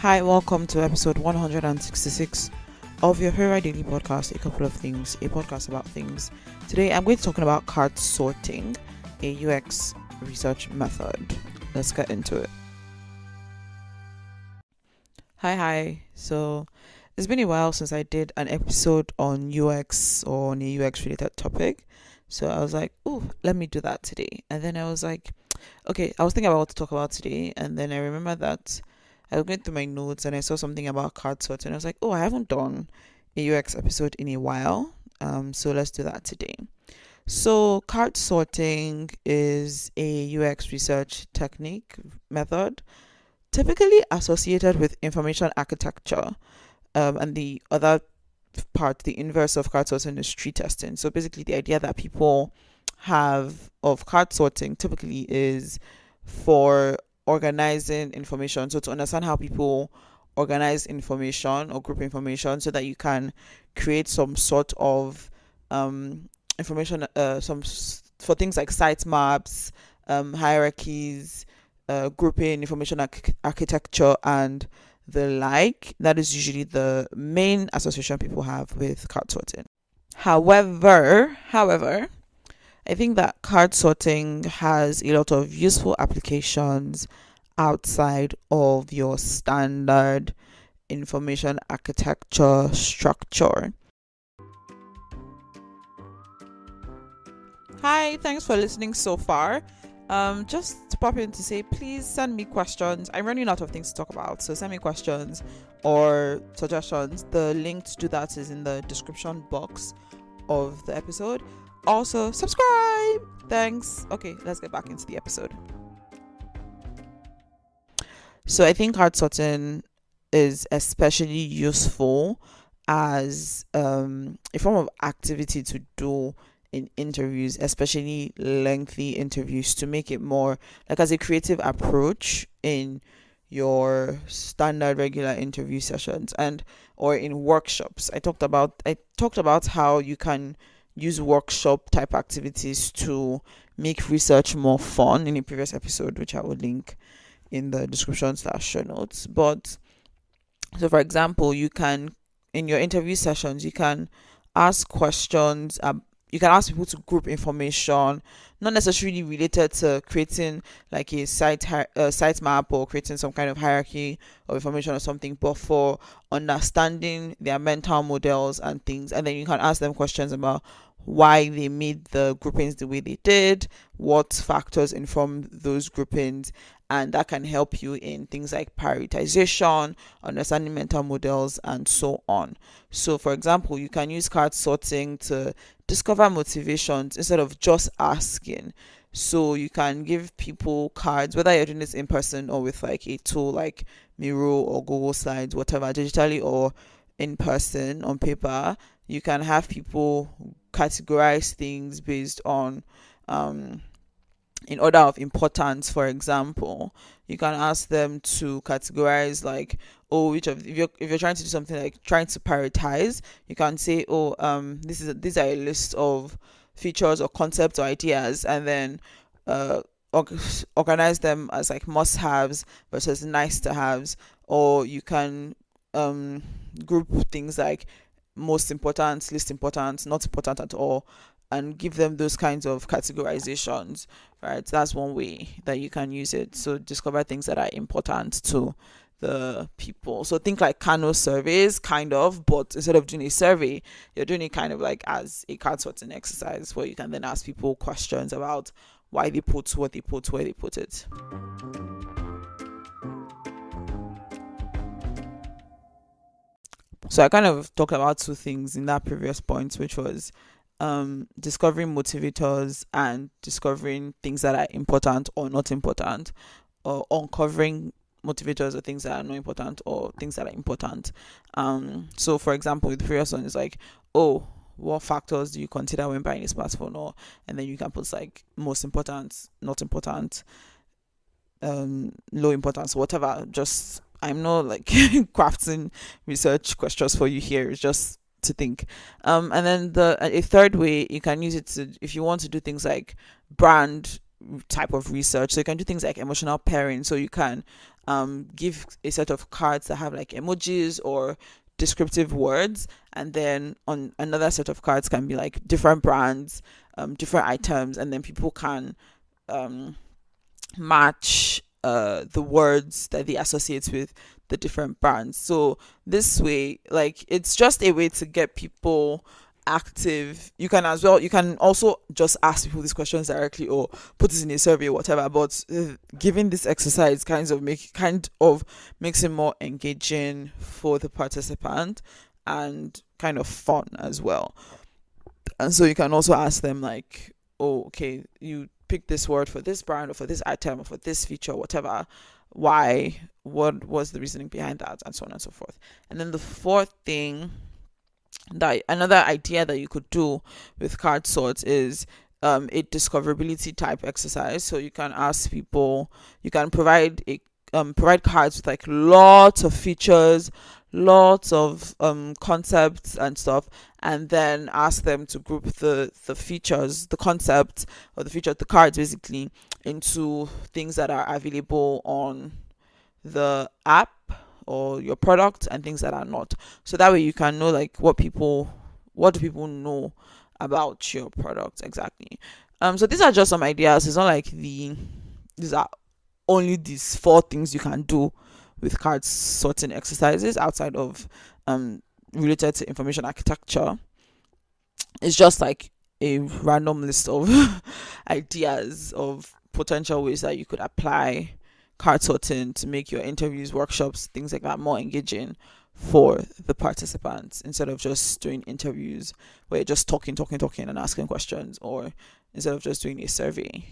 Hi, welcome to episode 166 of your Hera Daily Podcast, a couple of things, a podcast about things. Today I'm going to be talking about card sorting, a UX research method. Let's get into it. Hi. So it's been a while since I did an episode on UX or on a UX related topic. So I was like, oh, let me do that today. And then I was like, okay, I was thinking about what to talk about today. And then I remember that I was going through my notes and I saw something about card sorting. And I was like, oh, I haven't done a UX episode in a while. So let's do that today. So card sorting is a UX research technique method typically associated with information architecture. And the other part, the inverse of card sorting, is tree testing. So basically the idea that people have of card sorting typically is for organizing information. So to understand how people organize information or group information so that you can create some sort of information, for things like site maps, hierarchies, grouping, information architecture, and the like. That is usually the main association people have with card sorting. However, I think that card sorting has a lot of useful applications outside of your standard information architecture structure. Hi, thanks for listening so far. Just to pop in to say, please send me questions. I'm running out of things to talk about, so send me questions or suggestions. The link to do that is in the description box of the episode. Also, subscribe. Thanks. Okay, let's get back into the episode. So I think card sorting is especially useful as a form of activity to do in interviews, especially lengthy interviews, to make it more like as a creative approach in your standard regular interview sessions and or in workshops. I talked about how you can use workshop type activities to make research more fun in a previous episode, which I will link in the description / show notes. But so for example, you can, in your interview sessions, you can ask questions. You can ask people to group information, not necessarily related to creating like a site map or creating some kind of hierarchy of information or something, but for understanding their mental models and things. And then you can ask them questions about why they made the groupings the way they did, what factors inform those groupings, and that can help you in things like prioritization, understanding mental models, and so on. So for example, you can use card sorting to discover motivations instead of just asking. So you can give people cards, whether you're doing this in person or with like a tool like Miro or Google Slides, whatever, digitally or in person on paper. You can have people categorize things based on in order of importance. For example, you can ask them to categorize like, oh, if you're trying to do something like trying to prioritize, you can say, oh, these are a list of features or concepts or ideas, and then organize them as like must-haves versus nice-to-haves. Or you can group things like most important, least important, not important at all, and give them those kinds of categorizations, right? That's one way that you can use it. So discover things that are important to the people. So think like Kano surveys, kind of, but instead of doing a survey, you're doing it kind of like as a card sorting exercise where you can then ask people questions about why they put what they put, where they put it. So I kind of talked about two things in that previous point, which was discovering motivators and discovering things that are important or not important, or uncovering motivators or things that are not important or things that are important. So for example, the previous one is like, oh, what factors do you consider when buying a smartphone? Or, and then you can put like most important, not important, low importance, whatever. Just, I'm not like crafting research questions for you here. It's just to think. And then a third way you can use it to, if you want to do things like brand type of research. So you can do things like emotional pairing. So you can give a set of cards that have like emojis or descriptive words, and then on another set of cards can be like different brands, different items, and then people can match the words that they associate with the different brands. So this way, like, it's just a way to get people active. You can also just ask people these questions directly or put it in a survey or whatever, but giving this exercise kind of makes it more engaging for the participant and kind of fun as well. And so you can also ask them like, oh, okay, you pick this word for this brand or for this item or for this feature, whatever. Why? What was the reasoning behind that? And so on and so forth. And then the fourth thing, that another idea that you could do with card sorts is a discoverability type exercise. So you can ask people, you can provide cards with like lots of features, lots of concepts and stuff, and then ask them to group the features, the concept or the feature, the cards basically, into things that are available on the app or your product and things that are not. So that way you can know like what do people know about your product exactly. So these are just some ideas. It's not like these are only these 4 things you can do with card sorting exercises outside of related to information architecture. It's just like a random list of ideas of potential ways that you could apply card sorting to make your interviews, workshops, things like that more engaging for the participants, instead of just doing interviews where you're just talking and asking questions, or instead of just doing a survey.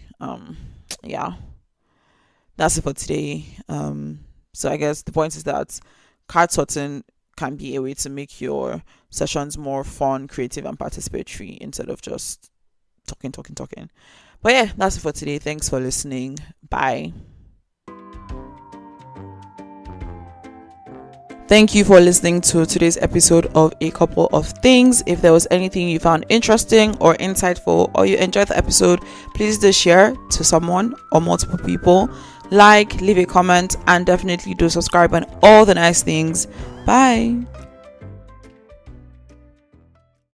Yeah, that's it for today. So I guess the point is that card sorting can be a way to make your sessions more fun, creative, and participatory instead of just talking. But yeah, that's it for today. Thanks for listening. Bye. Thank you for listening to today's episode of A Couple of Things. If there was anything you found interesting or insightful, or you enjoyed the episode, please do share to someone or multiple people. Like, leave a comment, and definitely do subscribe and all the nice things. Bye.